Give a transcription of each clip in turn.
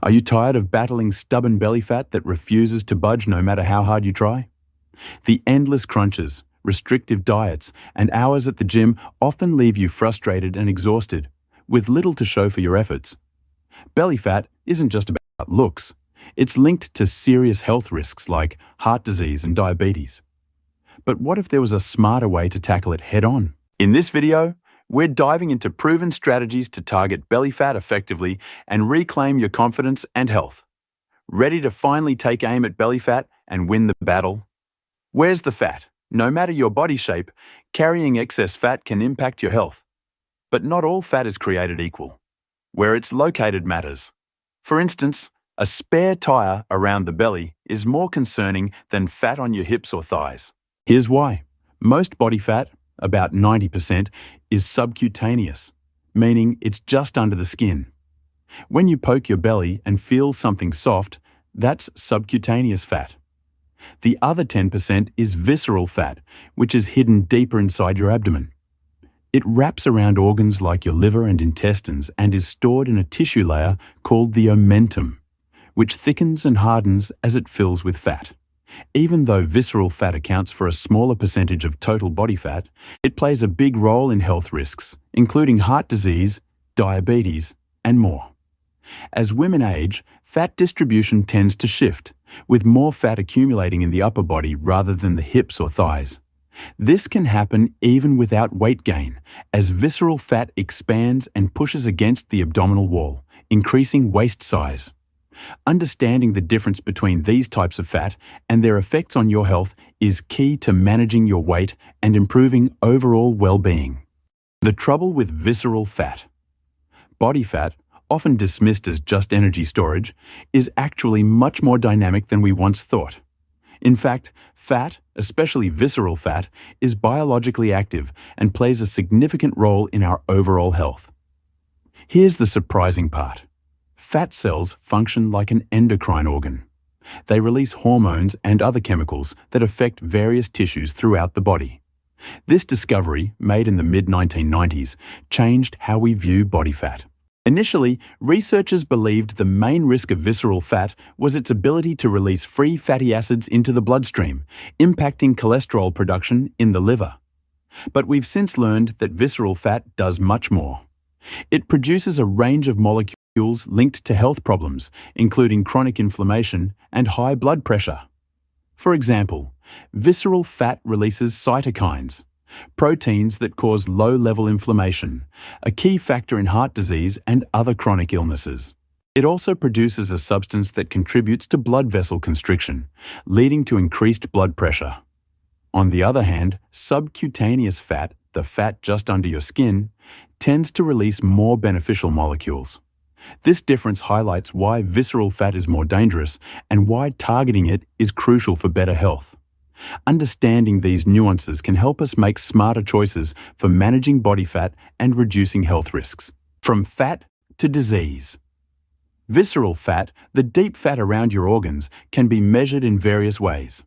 Are you tired of battling stubborn belly fat that refuses to budge no matter how hard you try? The endless crunches, restrictive diets, and hours at the gym often leave you frustrated and exhausted, with little to show for your efforts. Belly fat isn't just about looks. It's linked to serious health risks like heart disease and diabetes. But what if there was a smarter way to tackle it head-on? In this video, we're diving into proven strategies to target belly fat effectively and reclaim your confidence and health. Ready to finally take aim at belly fat and win the battle? Where's the fat? No matter your body shape, carrying excess fat can impact your health. But not all fat is created equal. Where it's located matters. For instance, a spare tire around the belly is more concerning than fat on your hips or thighs. Here's why. Most body fat, about 90%, is subcutaneous, meaning it's just under the skin. When you poke your belly and feel something soft, that's subcutaneous fat. The other 10% is visceral fat, which is hidden deeper inside your abdomen. It wraps around organs like your liver and intestines and is stored in a tissue layer called the omentum, which thickens and hardens as it fills with fat. Even though visceral fat accounts for a smaller percentage of total body fat, it plays a big role in health risks, including heart disease, diabetes, and more. As women age, fat distribution tends to shift, with more fat accumulating in the upper body rather than the hips or thighs. This can happen even without weight gain, as visceral fat expands and pushes against the abdominal wall, increasing waist size. Understanding the difference between these types of fat and their effects on your health is key to managing your weight and improving overall well-being. The trouble with visceral fat. Body fat, often dismissed as just energy storage, is actually much more dynamic than we once thought. In fact, fat, especially visceral fat, is biologically active and plays a significant role in our overall health. Here's the surprising part. Fat cells function like an endocrine organ. They release hormones and other chemicals that affect various tissues throughout the body. This discovery, made in the mid-1990s, changed how we view body fat. Initially, researchers believed the main risk of visceral fat was its ability to release free fatty acids into the bloodstream, impacting cholesterol production in the liver. But we've since learned that visceral fat does much more. It produces a range of molecules linked to health problems, including chronic inflammation and high blood pressure. For example, visceral fat releases cytokines, proteins that cause low-level inflammation, a key factor in heart disease and other chronic illnesses. It also produces a substance that contributes to blood vessel constriction, leading to increased blood pressure. On the other hand, subcutaneous fat, the fat just under your skin, tends to release more beneficial molecules. This difference highlights why visceral fat is more dangerous and why targeting it is crucial for better health. Understanding these nuances can help us make smarter choices for managing body fat and reducing health risks. From fat to disease. Visceral fat, the deep fat around your organs, can be measured in various ways.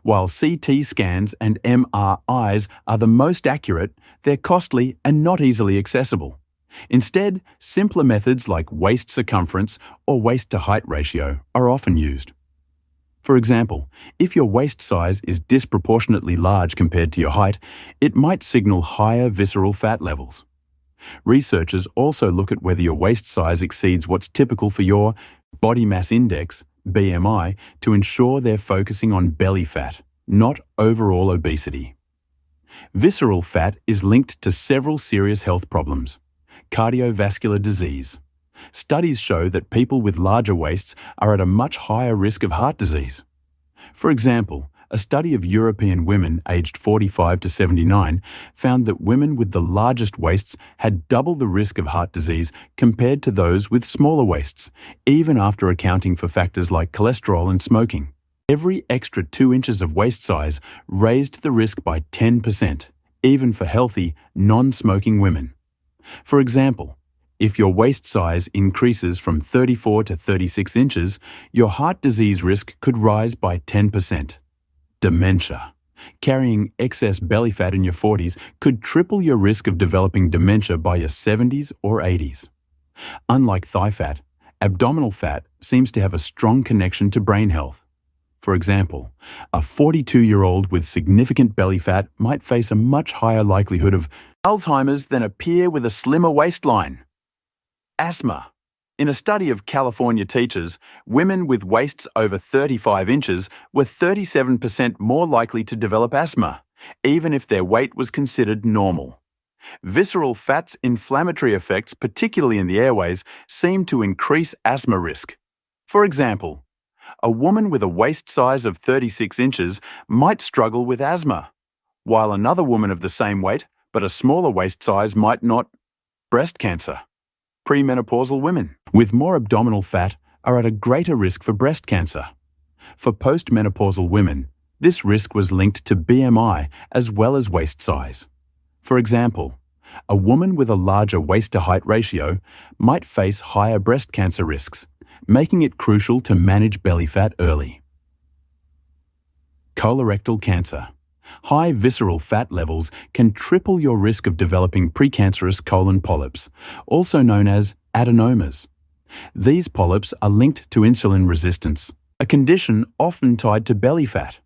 While CT scans and MRIs are the most accurate, they're costly and not easily accessible. Instead, simpler methods like waist circumference or waist-to-height ratio are often used. For example, if your waist size is disproportionately large compared to your height, it might signal higher visceral fat levels. Researchers also look at whether your waist size exceeds what's typical for your body mass index, BMI, to ensure they're focusing on belly fat, not overall obesity. Visceral fat is linked to several serious health problems. Cardiovascular disease. Studies show that people with larger waists are at a much higher risk of heart disease. For example, a study of European women aged 45 to 79 found that women with the largest waists had double the risk of heart disease compared to those with smaller waists, even after accounting for factors like cholesterol and smoking. Every extra 2 inches of waist size raised the risk by 10%, even for healthy, non-smoking women. For example, if your waist size increases from 34 to 36 inches, your heart disease risk could rise by 10%. Dementia. Carrying excess belly fat in your 40s could triple your risk of developing dementia by your 70s or 80s. Unlike thigh fat, Abdominal fat seems to have a strong connection to brain health. For example, a 42-year-old with significant belly fat might face a much higher likelihood of Alzheimer's than a peer with a slimmer waistline. Asthma. In a study of California teachers, women with waists over 35 inches were 37% more likely to develop asthma, even if their weight was considered normal. Visceral fat's inflammatory effects, particularly in the airways, seem to increase asthma risk. For example, a woman with a waist size of 36 inches might struggle with asthma, while another woman of the same weight but a smaller waist size might not. Breast cancer. Premenopausal women with more abdominal fat are at a greater risk for breast cancer. For postmenopausal women, this risk was linked to BMI as well as waist size. For example, a woman with a larger waist-to-height ratio might face higher breast cancer risks, making it crucial to manage belly fat early. Colorectal cancer. High visceral fat levels can triple your risk of developing precancerous colon polyps, also known as adenomas. These polyps are linked to insulin resistance, a condition often tied to belly fat.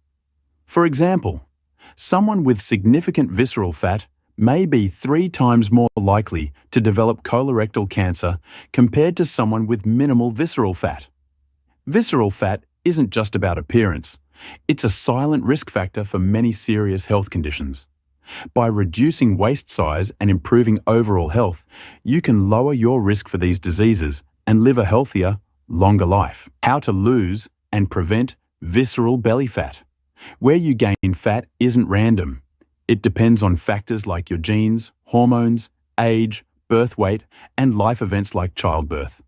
For example, someone with significant visceral fat may be 3 times more likely to develop colorectal cancer compared to someone with minimal visceral fat. Visceral fat isn't just about appearance. It's a silent risk factor for many serious health conditions. By reducing waist size and improving overall health, you can lower your risk for these diseases and live a healthier, longer life. How to lose and prevent visceral belly fat. Where you gain fat isn't random. It depends on factors like your genes, hormones, age, birth weight, and life events like childbirth.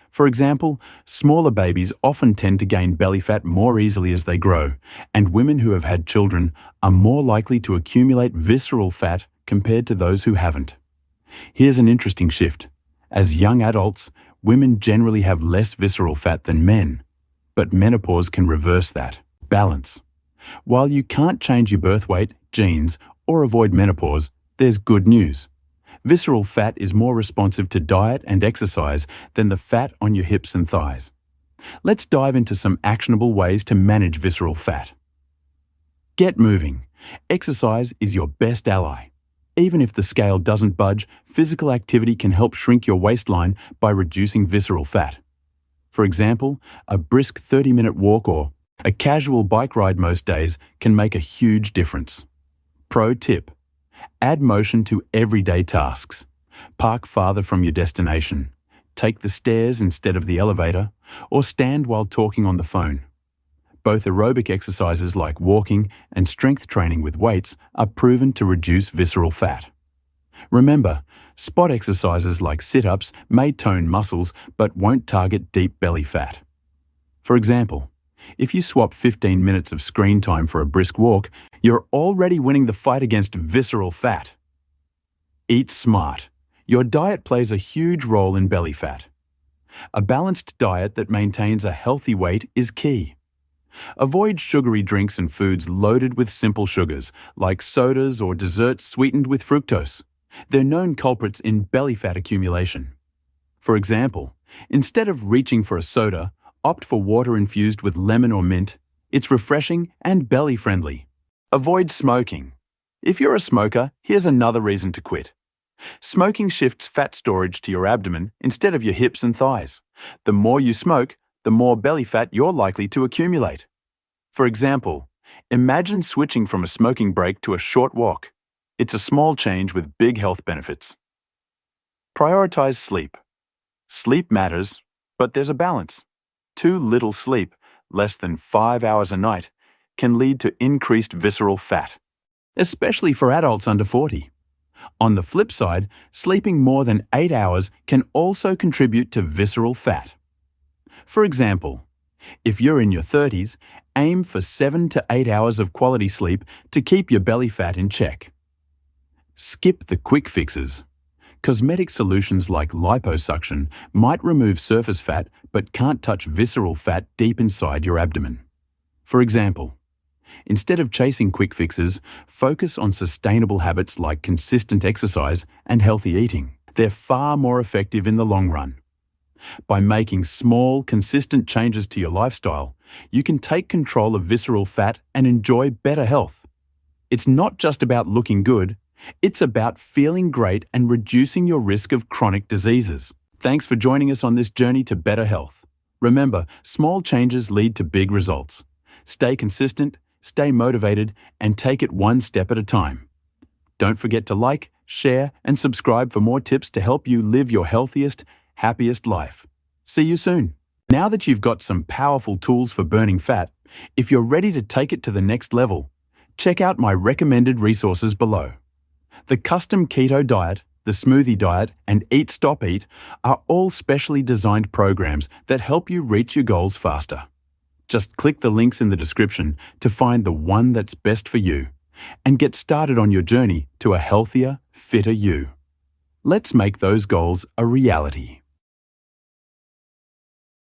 For example, smaller babies often tend to gain belly fat more easily as they grow, and women who have had children are more likely to accumulate visceral fat compared to those who haven't. Here's an interesting shift. As young adults, women generally have less visceral fat than men, but menopause can reverse that. Balance. While you can't change your birth weight, genes, or avoid menopause, there's good news. Visceral fat is more responsive to diet and exercise than the fat on your hips and thighs. Let's dive into some actionable ways to manage visceral fat. Get moving. Exercise is your best ally. Even if the scale doesn't budge, physical activity can help shrink your waistline by reducing visceral fat. For example, a brisk 30-minute walk or a casual bike ride most days can make a huge difference. Pro tip: add motion to everyday tasks. Park farther from your destination. Take the stairs instead of the elevator, or stand while talking on the phone. Both aerobic exercises like walking and strength training with weights are proven to reduce visceral fat. Remember, spot exercises like sit-ups may tone muscles but won't target deep belly fat. For example, if you swap 15 minutes of screen time for a brisk walk, you're already winning the fight against visceral fat. Eat smart. Your diet plays a huge role in belly fat. A balanced diet that maintains a healthy weight is key. Avoid sugary drinks and foods loaded with simple sugars, like sodas or desserts sweetened with fructose. They're known culprits in belly fat accumulation. For example, instead of reaching for a soda, opt for water infused with lemon or mint. It's refreshing and belly-friendly. Avoid smoking. If you're a smoker, here's another reason to quit. Smoking shifts fat storage to your abdomen instead of your hips and thighs. The more you smoke, the more belly fat you're likely to accumulate. For example, imagine switching from a smoking break to a short walk. It's a small change with big health benefits. Prioritize sleep. Sleep matters, but there's a balance. Too little sleep, less than 5 hours a night, can lead to increased visceral fat, especially for adults under 40. On the flip side, sleeping more than 8 hours can also contribute to visceral fat. For example, if you're in your 30s, aim for 7 to 8 hours of quality sleep to keep your belly fat in check. Skip the quick fixes. Cosmetic solutions like liposuction might remove surface fat but can't touch visceral fat deep inside your abdomen. For example, instead of chasing quick fixes, focus on sustainable habits like consistent exercise and healthy eating. They're far more effective in the long run. By making small, consistent changes to your lifestyle, you can take control of visceral fat and enjoy better health. It's not just about looking good, it's about feeling great and reducing your risk of chronic diseases. Thanks for joining us on this journey to better health. Remember, small changes lead to big results. Stay consistent, stay motivated, and take it one step at a time. Don't forget to like, share, and subscribe for more tips to help you live your healthiest, happiest life. See you soon. Now that you've got some powerful tools for burning fat, if you're ready to take it to the next level, check out my recommended resources below. The Custom Keto Diet, the Smoothie Diet, and Eat Stop Eat are all specially designed programs that help you reach your goals faster. Just click the links in the description to find the one that's best for you and get started on your journey to a healthier, fitter you. Let's make those goals a reality.